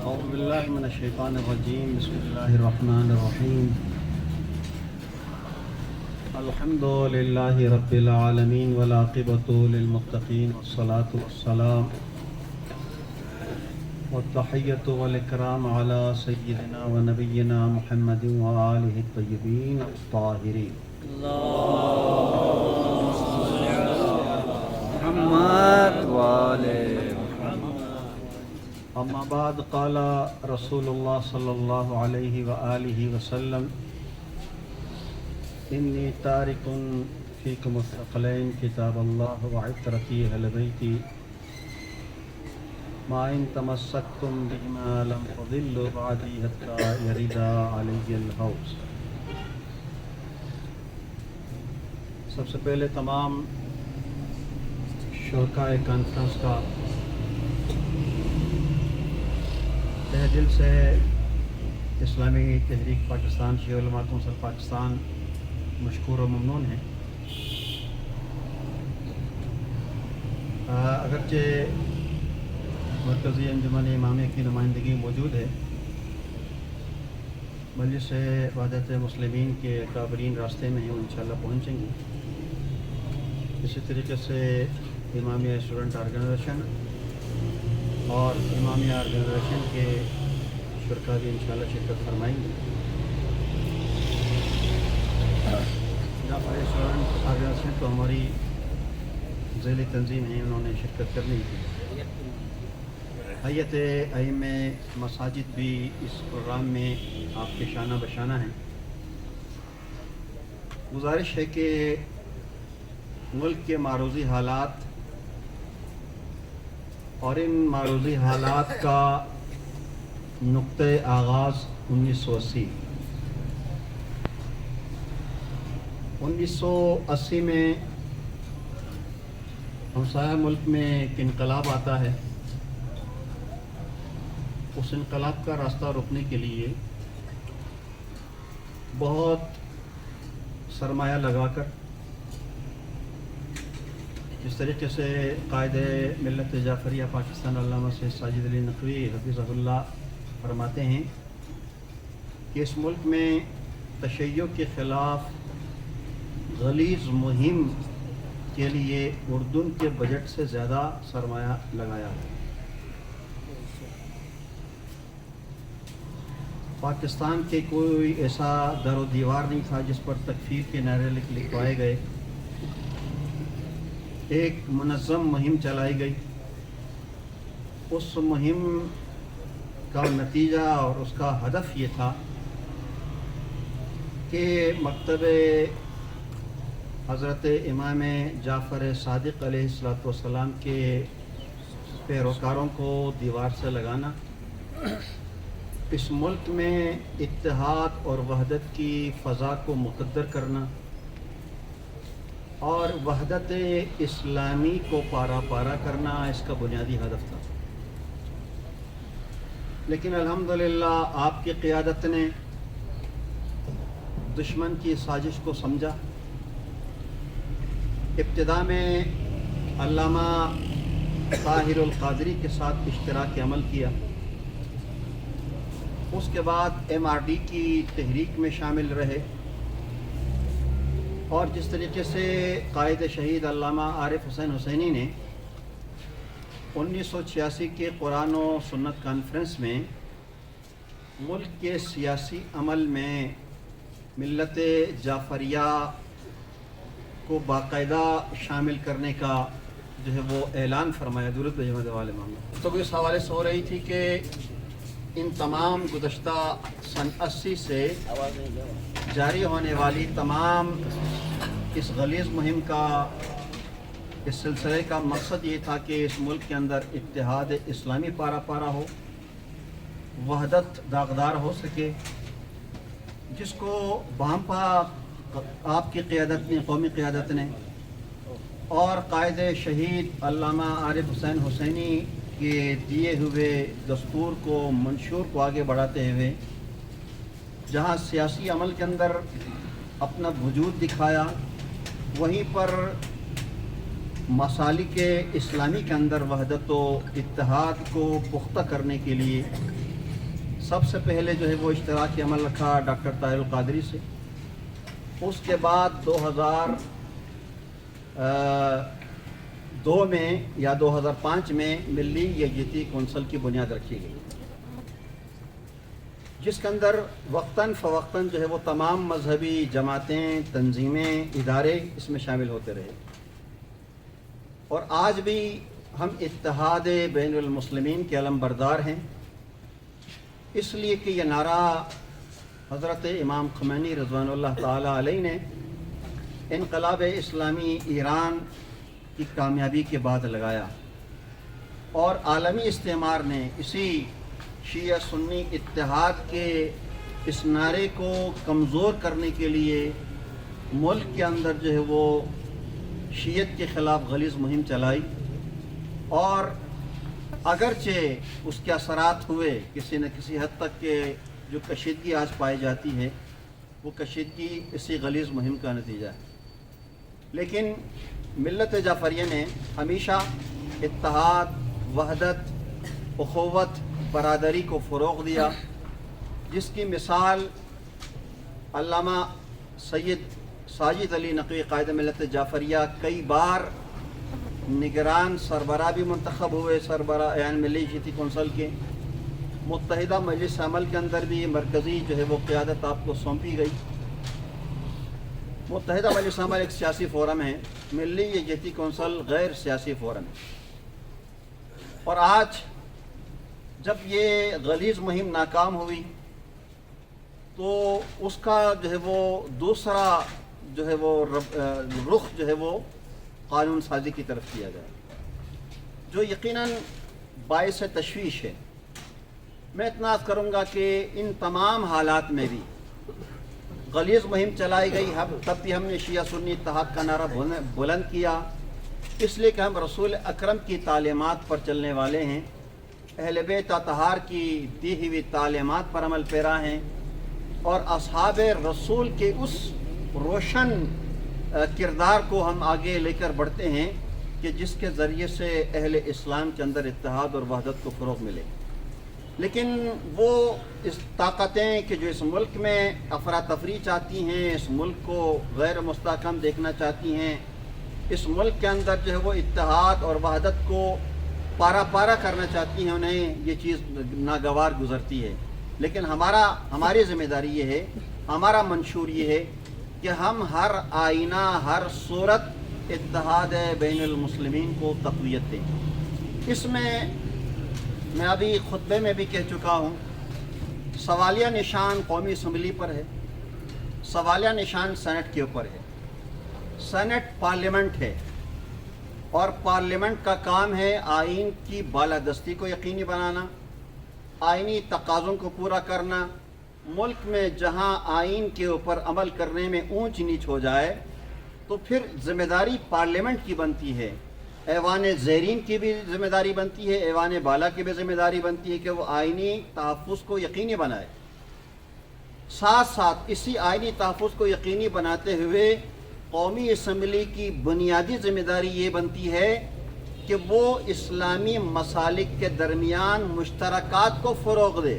اعوذ باللہ من الشیطان الرجیم بسم اللہ الرحمن الرحیم الحمد للہ رب العالمین والعاقبۃ للمتقین والصلاة والسلام والتحیۃ والاکرام علی سیدنا ونبینا محمد وآلہ الطیبین الطاہرین محمد والے اما بعد قال رسول اللہ صلی اللہ علیہ وآلہ وسلم انی تارک فیکم الثقلین کتاب اللہ وعطرتی اہل بیتی ما ان تمسکتم بہما لم تضلوا بعدی حتی یردا علی الحوض۔ سب سے پہلے تمام شرکائے کانفرنس کا تہ دل سے اسلامی تحریک پاکستان شیعہ علماء کونسل پاکستان مشکور و ممنون ہے۔ اگرچہ مرکزی انجمن امامیہ کی نمائندگی موجود ہے، مجلس وحدت مسلمین کے اکابرین راستے میں ہیں، وہ انشاءاللہ پہنچیں گے۔ اسی طریقے سے امامیہ اسٹوڈنٹ آرگنائزیشن اور امامیہ آرگنائزیشن کے شرکا بھی انشاءاللہ شرکت فرمائیں گے۔ جعفر اسٹوڈنٹ آرگنائزیشن تو ہماری ذیلی تنظیم ہے، انہوں نے شرکت کرنی تھی۔ ہیئت ائمہ مساجد بھی اس پروگرام میں آپ کے شانہ بشانہ ہیں۔ گزارش ہے کہ ملک کے معروضی حالات اور ان معروضی حالات کا نقطۂ آغاز 1980 میں ہمسایہ ملک میں ایک انقلاب آتا ہے۔ اس انقلاب کا راستہ روکنے کے لیے بہت سرمایہ لگا کر، جس طریقے سے قائد ملت جعفریہ پاکستان علامہ سید ساجد علی نقوی حفظہ اللہ فرماتے ہیں کہ اس ملک میں تشیع کے خلاف غلیظ مہم کے لیے اردن کے بجٹ سے زیادہ سرمایہ لگایا ہے۔ پاکستان کے کوئی ایسا در و دیوار نہیں تھا جس پر تکفیر کے نعرے لکھوائے گئے۔ ایک منظم مہم چلائی گئی۔ اس مہم کا نتیجہ اور اس کا ہدف یہ تھا کہ مکتب حضرت امام جعفر صادق علیہ السلام کے پیروکاروں کو دیوار سے لگانا، اس ملک میں اتحاد اور وحدت کی فضا کو مقدر کرنا اور وحدت اسلامی کو پارا پارا کرنا اس کا بنیادی ہدف تھا۔ لیکن الحمدللہ آپ کی قیادت نے دشمن کی سازش کو سمجھا۔ ابتدا میں علامہ طاہر القادری کے ساتھ اشتراک عمل کیا، اس کے بعد MRD کی تحریک میں شامل رہے، اور جس طریقے سے قائد شہید علامہ عارف حسین حسینی نے 1986 کے قرآن و سنت کانفرنس میں ملک کے سیاسی عمل میں ملت جعفریہ کو باقاعدہ شامل کرنے کا جو ہے وہ اعلان فرمایا۔ درود بھیجنے والے معاملہ تو اس حوالے سے ہو رہی تھی کہ ان تمام گزشتہ سن 80 سے جاری ہونے والی تمام اس غلیظ مہم کا، اس سلسلے کا مقصد یہ تھا کہ اس ملک کے اندر اتحاد اسلامی پارا پارا ہو، وحدت داغدار ہو سکے، جس کو بامپا آپ کی قیادت نے، قومی قیادت نے اور قائد شہید علامہ عارف حسین حسینی کے دیے ہوئے دستور کو، منشور کو آگے بڑھاتے ہوئے جہاں سیاسی عمل کے اندر اپنا وجود دکھایا، وہیں پر مسالک اسلامی کے اندر وحدت و اتحاد کو پختہ کرنے کے لیے سب سے پہلے جو ہے وہ اشتراکی عمل رکھا ڈاکٹر طاہر القادری سے، اس کے بعد 2002 میں یا 2005 میں ملی یکجہتی کونسل کی بنیاد رکھی گئی، جس کے اندر وقتاً فوقتاً جو ہے وہ تمام مذہبی جماعتیں، تنظیمیں، ادارے اس میں شامل ہوتے رہے، اور آج بھی ہم اتحاد بین المسلمین کے علم بردار ہیں، اس لیے کہ یہ نعرہ حضرت امام خمینی رضوان اللہ تعالی علیہ نے انقلاب اسلامی ایران کی کامیابی کے بعد لگایا، اور عالمی استعمار نے اسی شیعہ سنی اتحاد کے اس نعرے کو کمزور کرنے کے لیے ملک کے اندر جو ہے وہ شیعت کے خلاف غلیظ مہم چلائی، اور اگرچہ اس کے اثرات ہوئے کسی نہ کسی حد تک کہ جو کشیدگی آج پائی جاتی ہے وہ کشیدگی اسی غلیظ مہم کا نتیجہ ہے، لیکن ملت جعفریہ نے ہمیشہ اتحاد، وحدت، اخوت، برادری کو فروغ دیا، جس کی مثال علامہ سید ساجد علی نقوی قائد ملت جعفریہ کئی بار نگران سربراہ بھی منتخب ہوئے، سربراہ یعنی ملی یکجہتی کونسل کے، متحدہ مجلس عمل کے اندر بھی مرکزی جو ہے وہ قیادت آپ کو سونپی گئی۔ متحدہ مجلس عمل ایک سیاسی فورم ہے، ملی یکجہتی کونسل غیر سیاسی فورم ہے، اور آج جب یہ غلیظ مہم ناکام ہوئی تو اس کا جو ہے وہ دوسرا جو ہے وہ رخ جو ہے وہ قانون سازی کی طرف کیا گیا، جو یقیناً باعث تشویش ہے۔ میں اتنا عرض کروں گا کہ ان تمام حالات میں بھی غلیظ مہم چلائی گئی، تب بھی ہم نے شیعہ سنی اتحاد کا نعرہ بلند کیا، اس لیے کہ ہم رسول اکرم کی تعلیمات پر چلنے والے ہیں، اہل بیت اطہار کی دی ہوئی تعلیمات پر عمل پیرا ہیں، اور اصحاب رسول کے اس روشن کردار کو ہم آگے لے کر بڑھتے ہیں کہ جس کے ذریعے سے اہل اسلام کے اندر اتحاد اور وحدت کو فروغ ملے۔ لیکن وہ اس طاقتیں کہ جو اس ملک میں افراتفری چاہتی ہیں، اس ملک کو غیر مستحکم دیکھنا چاہتی ہیں، اس ملک کے اندر جو ہے وہ اتحاد اور وحدت کو پارا پارا کرنا چاہتی ہیں، انہیں یہ چیز ناگوار گزرتی ہے، لیکن ہماری ذمہ داری یہ ہے، ہمارا منشور یہ ہے کہ ہم ہر آئینہ، ہر صورت اتحاد بین المسلمین کو تقویت دیں۔ اس میں ابھی خطبے میں بھی کہہ چکا ہوں، سوالیہ نشان قومی اسمبلی پر ہے، سوالیہ نشان سینٹ کے اوپر ہے۔ سینٹ پارلیمنٹ ہے، اور پارلیمنٹ کا کام ہے آئین کی بالادستی کو یقینی بنانا، آئینی تقاضوں کو پورا کرنا۔ ملک میں جہاں آئین کے اوپر عمل کرنے میں اونچ نیچ ہو جائے تو پھر ذمہ داری پارلیمنٹ کی بنتی ہے، ایوان زیرین کی بھی ذمہ داری بنتی ہے، ایوان بالا کی بھی ذمہ داری بنتی ہے کہ وہ آئینی تحفظ کو یقینی بنائے۔ ساتھ ساتھ اسی آئینی تحفظ کو یقینی بناتے ہوئے قومی اسمبلی کی بنیادی ذمہ داری یہ بنتی ہے کہ وہ اسلامی مسالک کے درمیان مشترکات کو فروغ دے،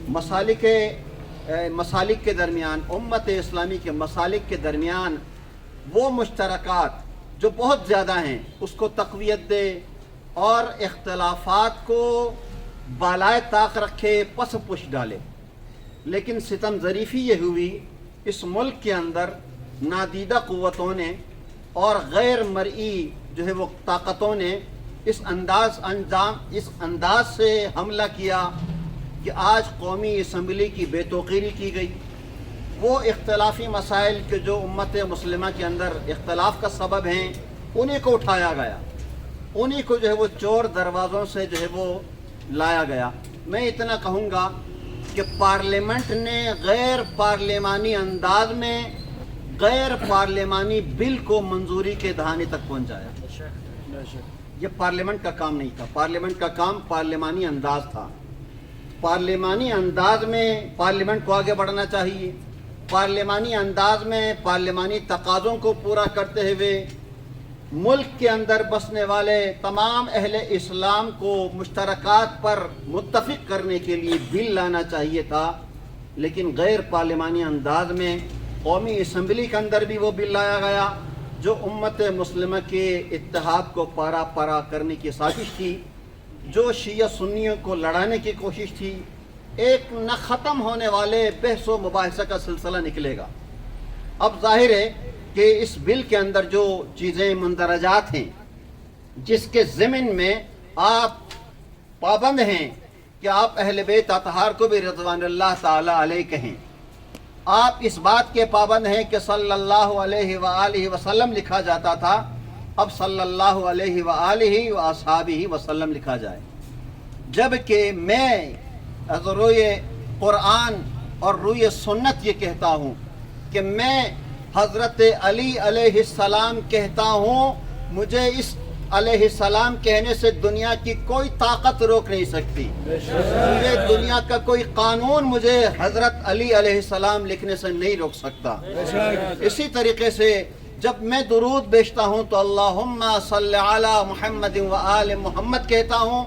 مسالک کے درمیان، امت اسلامی کے مسالک کے درمیان وہ مشترکات جو بہت زیادہ ہیں اس کو تقویت دے، اور اختلافات کو بالائے طاق رکھے، پس پش ڈالے۔ لیکن ستم ظریفی یہ ہوئی، اس ملک کے اندر نادیدہ قوتوں نے اور غیر مرئی جو ہے وہ طاقتوں نے اس انداز سے حملہ کیا کہ آج قومی اسمبلی کی بے توقیری کی گئی۔ وہ اختلافی مسائل کے جو امت مسلمہ کے اندر اختلاف کا سبب ہیں انہیں کو اٹھایا گیا، انہیں کو جو ہے وہ چور دروازوں سے جو ہے وہ لایا گیا۔ میں اتنا کہوں گا کہ پارلیمنٹ نے غیر پارلیمانی انداز میں غیر پارلیمانی بل کو منظوری کے دہانے تک پہنچایا۔ یہ پارلیمنٹ کا کام نہیں تھا، پارلیمنٹ کا کام پارلیمانی انداز تھا۔ پارلیمانی انداز میں پارلیمنٹ کو آگے بڑھنا چاہیے، پارلیمانی انداز میں پارلیمانی تقاضوں کو پورا کرتے ہوئے ملک کے اندر بسنے والے تمام اہل اسلام کو مشترکات پر متفق کرنے کے لیے بل لانا چاہیے تھا، لیکن غیر پارلیمانی انداز میں قومی اسمبلی کے اندر بھی وہ بل لایا گیا جو امت مسلمہ کے اتحاد کو پارا پارا کرنے کی سازش تھی، جو شیعہ سنیوں کو لڑانے کی کوشش تھی۔ ایک نہ ختم ہونے والے بحث و مباحثہ کا سلسلہ نکلے گا۔ اب ظاہر ہے کہ اس بل کے اندر جو چیزیں مندرجات ہیں، جس کے ضمن میں آپ پابند ہیں کہ آپ اہل بیت اطہار کو بھی رضوان اللہ تعالی علیہ کہیں، آپ اس بات کے پابند ہیں کہ صلی اللہ علیہ وآلہ وسلم لکھا جاتا تھا، اب صلی اللہ علیہ وآلہ وآصحابہ وسلم لکھا جائے، جبکہ میں روئے قرآن اور روئے سنت یہ کہتا ہوں کہ میں حضرت علی علیہ السلام کہتا ہوں، مجھے اس علیہ السلام کہنے سے دنیا کی کوئی طاقت روک نہیں سکتی، مجھے دنیا کا کوئی قانون مجھے حضرت علی علیہ السلام لکھنے سے نہیں روک سکتا۔ اسی طریقے سے جب میں درود بیچتا ہوں تو اللہم صلی علی محمد و آل محمد کہتا ہوں،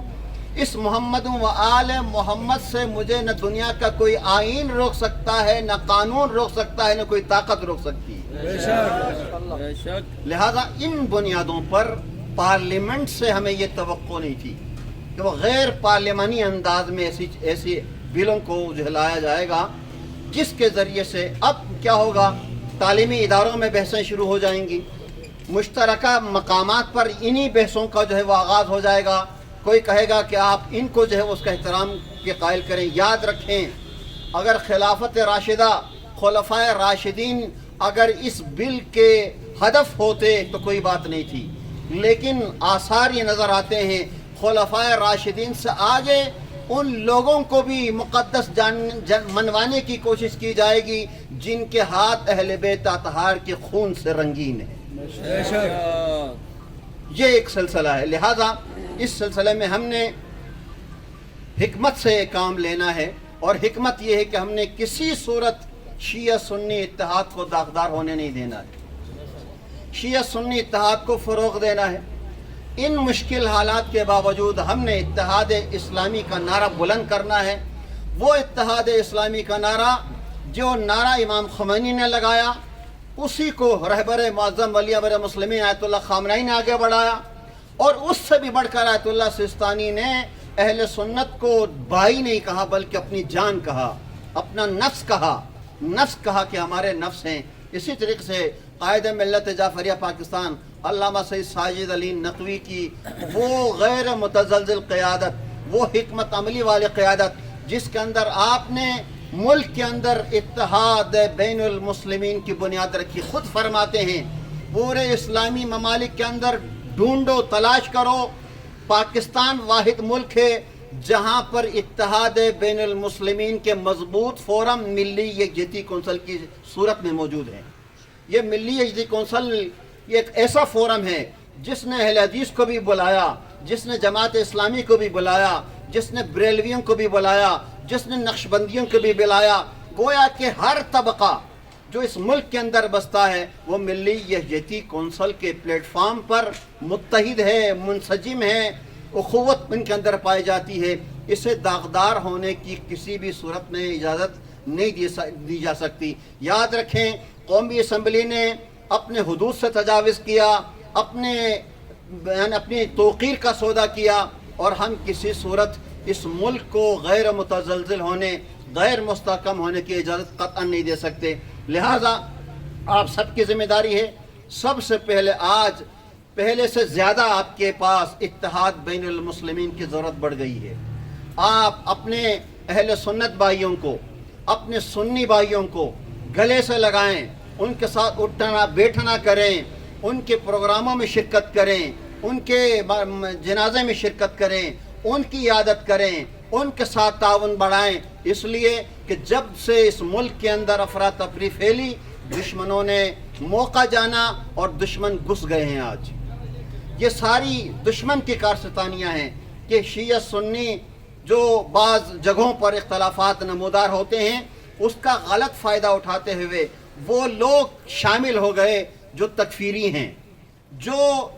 اس محمد و آل محمد سے مجھے نہ دنیا کا کوئی آئین روک سکتا ہے، نہ قانون روک سکتا ہے، نہ کوئی طاقت روک سکتی ہے۔ لہذا ان بنیادوں پر پارلیمنٹ سے ہمیں یہ توقع نہیں تھی کہ وہ غیر پارلیمانی انداز میں ایسی بلوں کو لایا جائے گا، جس کے ذریعے سے اب کیا ہوگا، تعلیمی اداروں میں بحثیں شروع ہو جائیں گی، مشترکہ مقامات پر انہی بحثوں کا جو ہے وہ آغاز ہو جائے گا۔ کوئی کہے گا کہ آپ ان کو جو ہے اس کا احترام کے قائل کریں۔ یاد رکھیں، اگر خلافت راشدہ، خلفائے راشدین اگر اس بل کے ہدف ہوتے تو کوئی بات نہیں تھی، لیکن آثار یہ نظر آتے ہیں خلفائے راشدین سے آگے ان لوگوں کو بھی مقدس منوانے کی کوشش کی جائے گی جن کے ہاتھ اہل بیت اطہار کے خون سے رنگین ہیں۔ یہ ایک سلسلہ ہے، لہذا اس سلسلے میں ہم نے حکمت سے کام لینا ہے، اور حکمت یہ ہے کہ ہم نے کسی صورت شیعہ سنی اتحاد کو داغدار ہونے نہیں دینا ہے، شیعہ سنی اتحاد کو فروغ دینا ہے۔ ان مشکل حالات کے باوجود ہم نے اتحاد اسلامی کا نعرہ بلند کرنا ہے، وہ اتحاد اسلامی کا نعرہ جو نعرہ امام خمینی نے لگایا، اسی کو رہبر معظم ولی امر مسلمین آیت اللہ خامنہئی نے آگے بڑھایا، اور اس سے بھی بڑھ کر آیت اللہ سستانی نے اہل سنت کو بھائی نہیں کہا بلکہ اپنی جان کہا، اپنا نفس کہا کہ ہمارے نفس ہیں۔ اسی طریقے سے قائد ملت جعفریہ پاکستان علامہ سید ساجد علی نقوی کی وہ غیر متزلزل قیادت، وہ حکمت عملی والی قیادت جس کے اندر آپ نے ملک کے اندر اتحاد بین المسلمین کی بنیاد رکھی، خود فرماتے ہیں پورے اسلامی ممالک کے اندر ڈھونڈو، تلاش کرو، پاکستان واحد ملک ہے جہاں پر اتحاد بین المسلمین کے مضبوط فورم ملی یکجہتی کونسل کی صورت میں موجود ہے۔ یہ ملی یکجہتی کونسل یہ ایک ایسا فورم ہے جس نے اہل حدیث کو بھی بلایا، جس نے جماعت اسلامی کو بھی بلایا، جس نے بریلویوں کو بھی بلایا، جس نے نقشبندیوں کو بھی بلایا، گویا کہ ہر طبقہ جو اس ملک کے اندر بستا ہے وہ ملی یکجہتی کونسل کے پلیٹ فارم پر متحد ہے، منسجم ہے، اخوت ان کے اندر پائی جاتی ہے۔ اسے داغدار ہونے کی کسی بھی صورت میں اجازت نہیں دی جا سکتی۔ یاد رکھیں، قومی اسمبلی نے اپنے حدود سے تجاوز کیا، اپنی توقیر کا سودا کیا، اور ہم کسی صورت اس ملک کو غیر متزلزل ہونے، غیر مستحکم ہونے کی اجازت قطعا نہیں دے سکتے۔ لہٰذا آپ سب کی ذمہ داری ہے، سب سے پہلے آج پہلے سے زیادہ آپ کے پاس اتحاد بین المسلمین کی ضرورت بڑھ گئی ہے۔ آپ اپنے اہل سنت بھائیوں کو، اپنے سنی بھائیوں کو گلے سے لگائیں، ان کے ساتھ اٹھنا بیٹھنا کریں، ان کے پروگراموں میں شرکت کریں، ان کے جنازے میں شرکت کریں، ان کی عیادت کریں، ان کے ساتھ تعاون بڑھائیں، اس لیے کہ جب سے اس ملک کے اندر افراتفری پھیلی، دشمنوں نے موقع جانا اور دشمن گھس گئے ہیں۔ آج یہ ساری دشمن کی کارستانیاں ہیں کہ شیعہ سنی جو بعض جگہوں پر اختلافات نمودار ہوتے ہیں، اس کا غلط فائدہ اٹھاتے ہوئے وہ لوگ شامل ہو گئے جو تکفیری ہیں، جو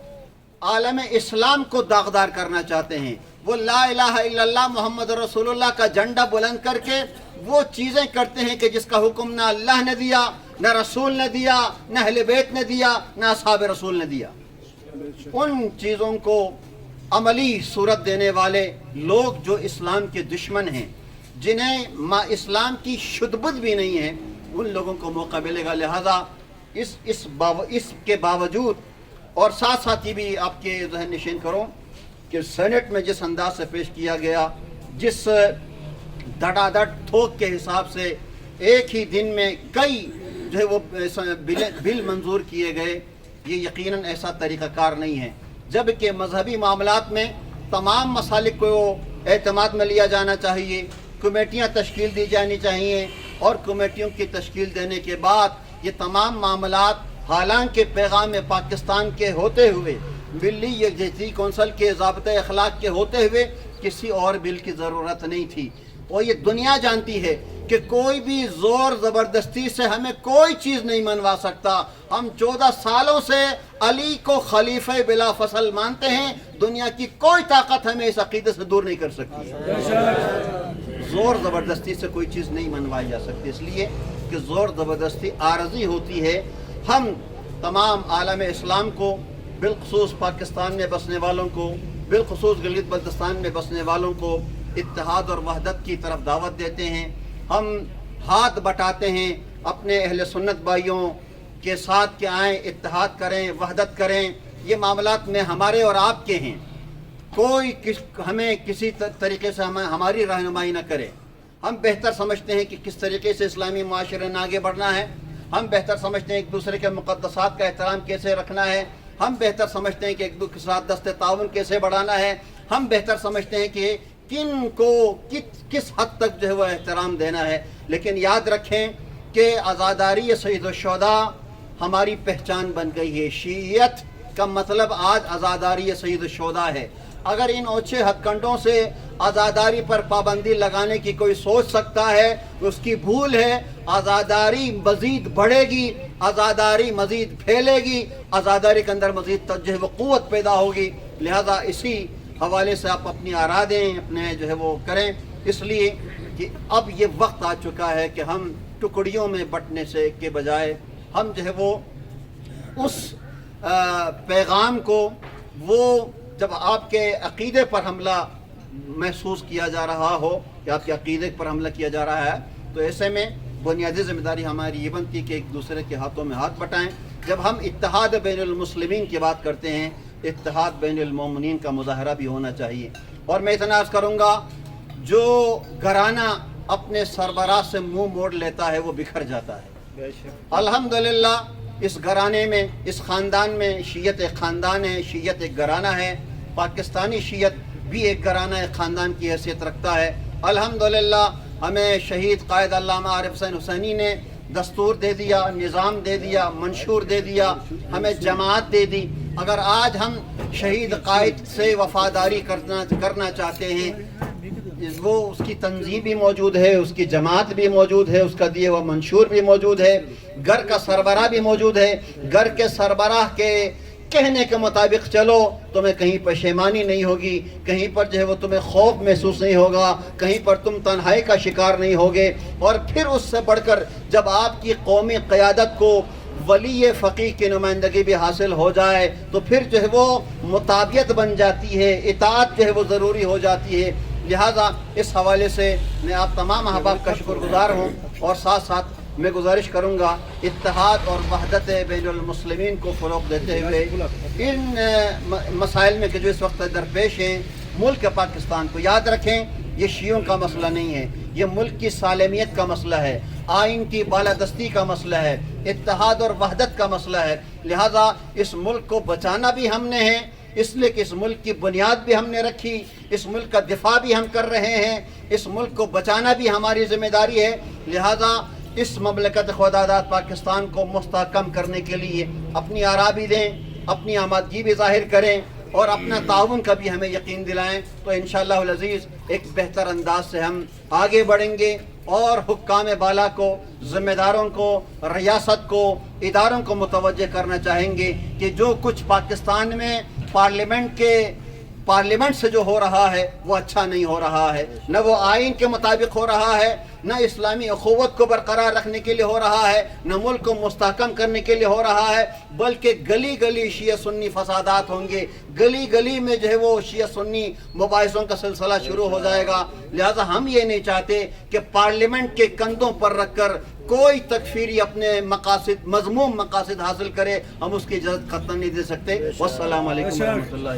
عالم اسلام کو داغدار کرنا چاہتے ہیں، وہ لا الہ الا اللہ محمد رسول اللہ کا جھنڈا بلند کر کے وہ چیزیں کرتے ہیں کہ جس کا حکم نہ اللہ نے دیا، نہ رسول نے دیا، نہ اہل بیت نے دیا، نہ اصحاب رسول نے دیا۔ ان چیزوں کو عملی صورت دینے والے لوگ جو اسلام کے دشمن ہیں، جنہیں اسلام کی شدبد بھی نہیں ہے، ان لوگوں کو موقع ملے گا۔ لہذا اس کے باوجود، اور ساتھ ساتھ یہ بھی آپ کے ذہن نشین کروں کہ سینٹ میں جس انداز سے پیش کیا گیا، جس دھڑا دھڑ تھوک کے حساب سے ایک ہی دن میں کئی جو ہے وہ بل منظور کیے گئے، یہ یقیناً ایسا طریقہ کار نہیں ہے۔ جبکہ مذہبی معاملات میں تمام مسالک کو اعتماد میں لیا جانا چاہیے، کمیٹیاں تشکیل دی جانی چاہیے، اور کمیٹیوں کی تشکیل دینے کے بعد یہ تمام معاملات حالانکہ پیغام پاکستان کے ہوتے ہوئے، ملی یکجہتی کونسل کے ضابطۂ اخلاق کے ہوتے ہوئے کسی اور بل کی ضرورت نہیں تھی۔ اور یہ دنیا جانتی ہے کہ کوئی بھی زور زبردستی سے ہمیں کوئی چیز نہیں منوا سکتا۔ ہم 14 سالوں سے علی کو خلیفہ بلا فصل مانتے ہیں، دنیا کی کوئی طاقت ہمیں اس عقیدے سے دور نہیں کر سکتی۔ زور زبردستی سے کوئی چیز نہیں منوائی جا سکتی، اس لیے کہ زور زبردستی عارضی ہوتی ہے۔ ہم تمام عالم اسلام کو، بالخصوص پاکستان میں بسنے والوں کو، بالخصوص گلگت بلتستان میں بسنے والوں کو اتحاد اور وحدت کی طرف دعوت دیتے ہیں۔ ہم ہاتھ بٹاتے ہیں اپنے اہل سنت بھائیوں کے ساتھ کہ آئیں، اتحاد کریں، وحدت کریں۔ یہ معاملات میں ہمارے اور آپ کے ہیں، کوئی ہمیں کسی طریقے سے ہماری رہنمائی نہ کرے۔ ہم بہتر سمجھتے ہیں کہ کس طریقے سے اسلامی معاشرے میں آگے بڑھنا ہے، ہم بہتر سمجھتے ہیں ایک دوسرے کے مقدسات کا احترام کیسے رکھنا ہے، ہم بہتر سمجھتے ہیں کہ ایک دوسرے کے ساتھ دست تعاون کیسے بڑھانا ہے، ہم بہتر سمجھتے ہیں کہ کن کو کس حد تک جو ہے وہ احترام دینا ہے۔ لیکن یاد رکھیں کہ عزاداری سید الشہداء ہماری پہچان بن گئی ہے۔ شیعیت کا مطلب آج عزاداری سید الشہداء ہے۔ اگر ان اونچے ہتھ کنڈوں سے عزاداری پر پابندی لگانے کی کوئی سوچ سکتا ہے، اس کی بھول ہے۔ عزاداری مزید بڑھے گی، عزاداری مزید پھیلے گی، عزاداری کے اندر مزید جو ہے وہ قوت پیدا ہوگی۔ لہذا اسی حوالے سے آپ اپنی آرا دیں، اپنے جو ہے وہ کریں، اس لیے کہ اب یہ وقت آ چکا ہے کہ ہم ٹکڑیوں میں بٹنے سے کے بجائے ہم جو ہے وہ اس پیغام کو، وہ جب آپ کے عقیدے پر حملہ محسوس کیا جا رہا ہو کہ آپ کے عقیدے پر حملہ کیا جا رہا ہے، تو ایسے میں بنیادی ذمہ داری ہماری یہ بنتی کہ ایک دوسرے کے ہاتھوں میں ہاتھ بٹائیں۔ جب ہم اتحاد بین المسلمین کی بات کرتے ہیں، اتحاد بین المومنین کا مظاہرہ بھی ہونا چاہیے۔ اور میں اتنا عرض کروں گا، جو گھرانہ اپنے سربراہ سے منہ موڑ لیتا ہے وہ بکھر جاتا ہے۔ الحمدللہ اس گھرانے میں، اس خاندان میں شیعت ایک خاندان ہے، شیعت ایک گھرانہ ہے، پاکستانی شیعت بھی ایک گھرانہ ایک خاندان کی حیثیت رکھتا ہے۔ الحمدللہ ہمیں شہید قائد علامہ عارف حسین حسینی نے دستور دے دیا، نظام دے دیا، منشور دے دیا، ہمیں جماعت دے دی۔ اگر آج ہم شہید قائد سے وفاداری کرنا چاہتے ہیں، وہ اس کی تنظیم بھی موجود ہے، اس کی جماعت بھی موجود ہے، اس کا دیا ہوا منشور بھی موجود ہے، گھر کا سربراہ بھی موجود ہے۔ گھر کے سربراہ کے کہنے کے مطابق چلو، تمہیں کہیں پشیمانی نہیں ہوگی، کہیں پر جو ہے وہ تمہیں خوف محسوس نہیں ہوگا، کہیں پر تم تنہائی کا شکار نہیں ہوگے۔ اور پھر اس سے بڑھ کر جب آپ کی قومی قیادت کو ولی فقیہ کی نمائندگی بھی حاصل ہو جائے تو پھر جو ہے وہ مطابیت بن جاتی ہے، اطاعت جو ہے وہ ضروری ہو جاتی ہے۔ لہٰذا اس حوالے سے میں آپ تمام احباب کا شکر گزار ہوں، اور ساتھ ساتھ میں گزارش کروں گا اتحاد اور وحدت بین المسلمین کو فروغ دیتے ہوئے ان مسائل میں کہ جو اس وقت درپیش ہیں ملک پاکستان کو، یاد رکھیں یہ شیعوں کا مسئلہ نہیں ہے، یہ ملک کی سالمیت کا مسئلہ ہے، آئین کی بالادستی کا مسئلہ ہے، اتحاد اور وحدت کا مسئلہ ہے۔ لہٰذا اس ملک کو بچانا بھی ہم نے ہے، اس لیے کہ اس ملک کی بنیاد بھی ہم نے رکھی، اس ملک کا دفاع بھی ہم کر رہے ہیں، اس ملک کو بچانا بھی ہماری ذمہ داری ہے۔ لہٰذا اس مملکت خداداد پاکستان کو مستحکم کرنے کے لیے اپنی آرا بھی دیں، اپنی آمادگی بھی ظاہر کریں، اور اپنا تعاون کا بھی ہمیں یقین دلائیں، تو انشاءاللہ العزیز ایک بہتر انداز سے ہم آگے بڑھیں گے، اور حکام بالا کو، ذمہ داروں کو، ریاست کو اداروں کو متوجہ کرنا چاہیں گے کہ جو کچھ پاکستان میں پارلیمنٹ سے جو ہو رہا ہے وہ اچھا نہیں ہو رہا ہے، نہ وہ آئین کے مطابق ہو رہا ہے، نہ اسلامی اخوت کو برقرار رکھنے کے لیے ہو رہا ہے، نہ ملک کو مستحکم کرنے کے لیے ہو رہا ہے، بلکہ گلی گلی شیعہ سنی فسادات ہوں گے، گلی گلی میں جو ہے وہ شیعہ سنی مباحثوں کا سلسلہ شروع ہو جائے گا۔ لہذا ہم یہ نہیں چاہتے کہ پارلیمنٹ کے کندھوں پر رکھ کر کوئی تکفیری اپنے مقاصد مذموم مقاصد حاصل کرے، ہم اس کی اجازت قطعاً نہیں دے سکتے۔ والسلام علیکم ورحمۃ اللہ۔